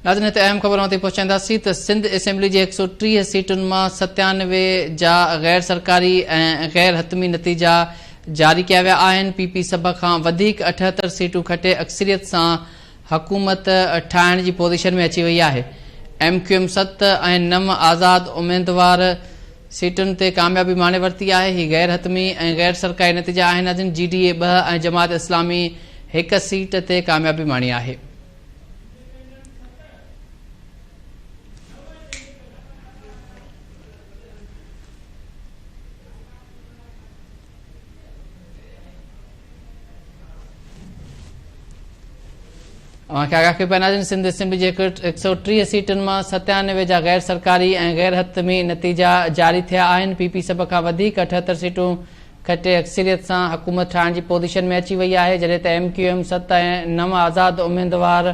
नाज़रीन, हिते अहम ख़बरों ते पहुचाईंदासीं त सिंध असेंबली जे 130 सीटुनि मां 97 जा गैर सरकारी ऐं गैर हतमी नतीजा जारी कया विया आहिनि। पीपी सभ खां वधीक 78 सीटूं खटे अक्सरियत सां हुकूमत ठाहिण जी पोज़ीशन में अची वई आहे। MQM 7 ऐं 9 आज़ाद उम्मीदवार सीटुनि ते कामयाबी माणे वरिती आहे। ही गैर हतमी ऐं गैर सरकारी नतीजा आहिनि। GDA 2 ऐं जमात इस्लामी 1 सीट ते कामयाबी माणी आहे। सिंध असेंबली जे 130 सीटुनि मां 97 जा गैर सरकारी ऐं गैर हतमी नतीजा जारी थिया आहिनि। पीपी सभ खां वधीक 78 सीटूं खटे अक्सरियत सां हुकूमत ठाहिण जी पोज़ीशन में अची वई आहे, जॾहिं त MQM 7 ऐं 9 आज़ाद उम्मीदवार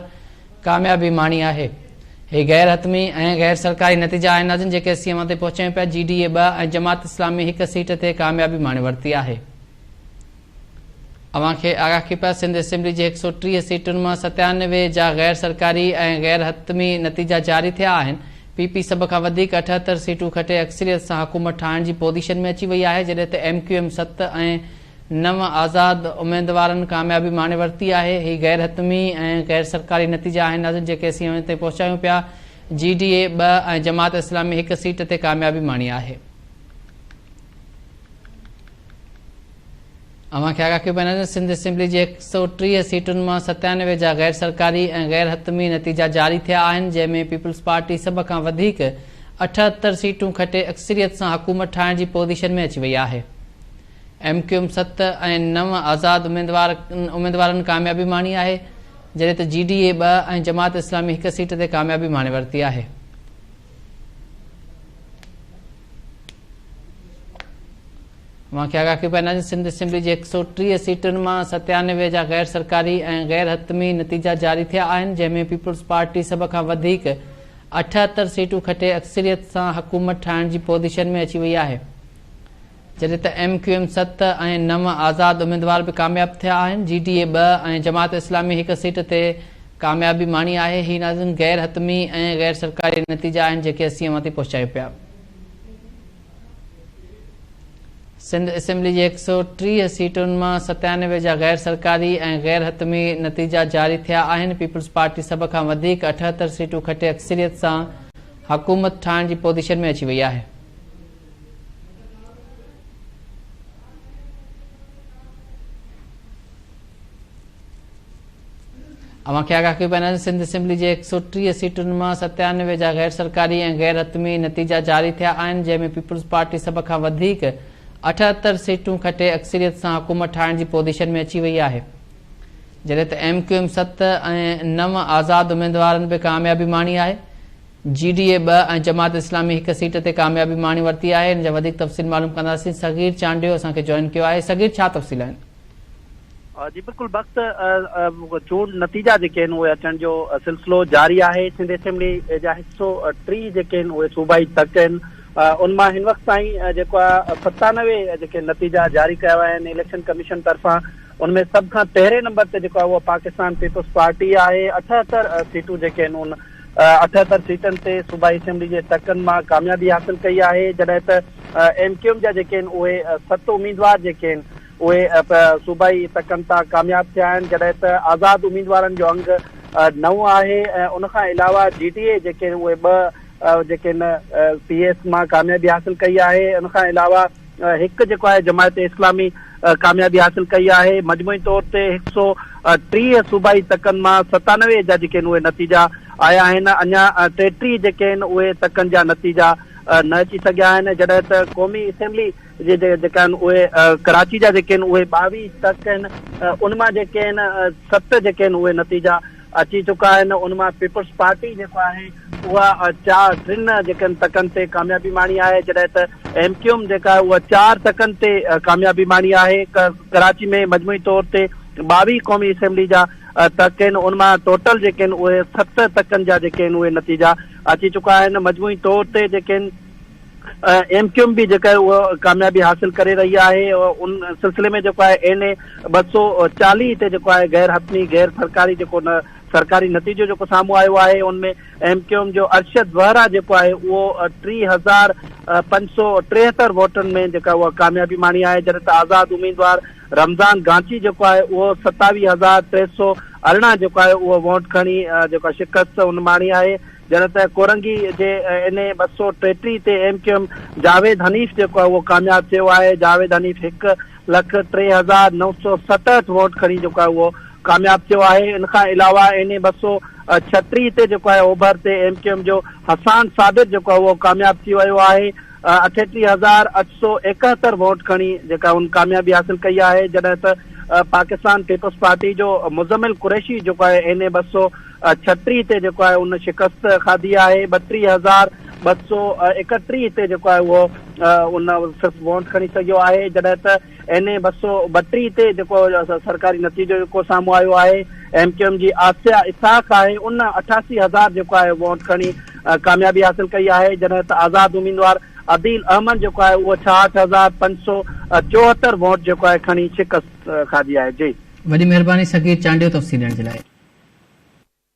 कामयाबी माणी आहे। हे गैर हतमी ऐं गैर सरकारी नतीजा आहिनि जेके असीं ते पहुचायूं पिया। GDA 2 ऐं जमात इस्लामी 1 सीट ते कामयाबी माणे वरिती आहे। सिंध असेंबली जे 130 सीटुनि मां 97 जा गैर सरकारी ऐं गैर हतमी नतीजा जारी थिया आहिनि। पीपी सभ खां वधीक 78 सीटूं खटे अक्सरियत सां हुकूमत ठाहिण जी पोज़ीशन में अची वई आहे, जॾहिं त MQM 7 ऐं 9 आज़ाद उम्मीदवारनि कामयाबी माणे वरिती आहे। ही गैर हतमी ऐं गैर सरकारी नतीजा आहिनि जेके असीं ते पहुचायूं पिया। GDA 2 ऐं जमात इस्लामी 1 सीट ते कामयाबी माणी आहे। सिंध असेंबली जे 130 सीटुनि मां 97 जा गैर सरकारी ऐं गैर हतमी नतीजा जारी थिया आहिनि, जंहिंमें पीपल्स पार्टी सभ खां वधीक 78 सीटूं खटे अक्सरियत सां हुकूमत ठाहिण जी पोज़ीशन में अची वई आहे। MQM 7 ऐं 9 आज़ाद उम्मीदवारनि कामयाबी माणी आहे, जॾहिं त GDA 2 ऐं जमात इस्लामी 1 सीट ते कामयाबी माणे वरिती आहे। सिंध असेंबली जे 130 सीटुनि मां 97 जा गैर सरकारी ऐं गैर हतमी नतीजा जारी थिया आहिनि, जंहिंमें पीपल्स पार्टी सभ खां वधीक 78 सीटूं खटे अक्सरियत सां हुकूमत ठाहिण जी पोज़ीशन में अची वई आहे, जॾहिं त MQM 7 ऐं 9 आज़ाद उम्मीदवार बि कामयाब थिया आहिनि। GDA 2 ऐं जमात इस्लामी 1 सीट ते कामयाबी माणी आहे। ही नाज़रीन गैर हतमी ऐं गैर सरकारी नतीजा आहिनि जेके असीं ते पहुचायूं पिया। सिंध असेंबली जे 130 सीटुनि मां 97 जा गैर सरकारी ऐं गैर हतमी नतीजा जारी थिया आहिनि। पीपल्स पार्टी सभ खां वधीक 78 सीटूं खटे अक्सरियत सां हुकूमत ठाहिण जी पोज़ीशन में अची वई आहे। सिंध असेंबली जे 130 सीटुनि मां 97 जा गैर सरकारी ऐं गैर हतमी नतीजा जारी थिया आहिनि, जंहिंमें पीपल्स पार्टी सभ खां वधीक 78 सीटूं खटे अक्सरियत सां हुकूमत ठाहिण जी पोज़ीशन में अची वई आहे, जॾहिं त MQM 7 ऐं 9 आज़ाद उम्मीदवारनि बि कामयाबी माणी आहे। GDA 2 ऐं जमात इस्लामी 1 सीट ते कामयाबी माणी वरिती आहे। हिन जा वधीक तफ़सील मालूम कंदासीं। सगीर चांडियो असांखे जॉइन कयो आहे। सगीर, छा तफ़सील आहिनि? जी बिल्कुल, वक़्तु चूंड नतीजा जेके आहिनि उहे अचण जो सिलसिलो जारी आहे। सिंध असेंबली जा 130 जेके आहिनि उहे सूबाई तक आहिनि। उन मां हिन वक़्तु ताईं जेको आहे 97 जेके नतीजा जारी कया विया आहिनि इलेक्शन कमीशन तरफ़ां। उनमें सभ खां पहिरें नंबर ते जेको आहे उहो पाकिस्तान पीपल्स पार्टी आहे। 78 सीटूं जेके आहिनि उन 78 सीटनि ते सूबाई असेंबली जे तकनि मां कामयाबी हासिल कई आहे, जॾहिं त MQM जा जेके आहिनि उहे 7 उम्मीदवार जेके आहिनि उहे सूबाई तकनि तां कामयाब थिया आहिनि, जॾहिं त आज़ाद उम्मीदवारनि जो अंग 9 आहे। ऐं उनखां अलावा GDA जेके आहिनि उहे 2 जेके आहिनि PS मां कामयाबी हासिल कई आहे। उनखां अलावा हिकु जेको आहे जमायत इस्लामी कामयाबी हासिल कई आहे। मजमूई तौर ते 130 सूबाई तकनि मां 97 जा जेके आहिनि उहे नतीजा आया आहिनि। अञा 33 जेके आहिनि उहे तकनि जा नतीजा न अची सघिया आहिनि, जॾहिं त क़ौमी असेंबली जेका आहिनि उहे कराची जा जेके आहिनि उहे 22 तक आहिनि। उन मां जेके आहिनि 7 जेके आहिनि उहे नतीजा अची चुका आहिनि। उन मां पीपल्स पार्टी जेको आहे उहा 3 जेके आहिनि तकनि ते कामयाबी माणी आहे, जॾहिं त MQM जेका आहे उहा 4 तकनि ते कामयाबी माणी आहे। कराची में मजमूई तौर ते 22 क़ौमी असेंबली जा तक आहिनि। उन मां टोटल जेके आहिनि उहे 7 तकनि जा जेके आहिनि उहे नतीजा अची चुका आहिनि। मजमूई तौर ते जेके आहिनि MQM भी जेका है वो कामयाबी हासिल करे रही है। उन सिलसिले में जो है NA 240 ते जो है गैर हतमी गैर सरकारी जो सरकारी नतीजो जेको साम्हूं आयो आहे उनमें MQM जो अरशद वहरा जेको आहे उहो 30,573 वोटनि में जेका उहा कामयाबी माणी आहे, जॾहिं त आज़ाद उम्मीदवार रमज़ान गांची जेको आहे उहो 27,318 जेको आहे उहो वोट खणी जेका शिकस्त उन माणी आहे, जॾहिं त कोरंगी जे NA 233 ते MQM जावेद हनीफ़ जेको आहे उहो कामयाब थियो आहे। जावेद हनीफ़ 1,03,967 वोट खणी जेको आहे उहो कामयाब थियो आहे। इन खां अलावा NA 236 ते जेको आहे ओभर ते MQM जो हसान साबिर जेको आहे उहो कामयाब थी वियो आहे। 38,871 वोट खणी जेका उन कामयाबी हासिल कई आहे, जॾहिं त पाकिस्तान पीपल्स पार्टी जो मुज़म्मिल कुरैशी जेको आहे NA 236 ते जेको आहे उन शिकस्त खाधी आहे। 32,231 ते जेको आहे उहो उन सिर्फ़ वोट खणी सघियो आहे, जॾहिं त NA 232 ते जेको सरकारी नतीजो जेको साम्हूं आयो आहे MQM जी आसिया इसाक़ आहे उन 88,000 जेको आहे वोट खणी कामयाबी हासिल कई आहे, जॾहिं त आज़ाद उम्मीदवार आदिल अहमद जेको आहे उहो 66,574 वोट जेको आहे खणी शिकस्त खाधी आहे। जी वॾी महिरबानी सगीर चांडियो तफ़सील ॾियण जे लाइ।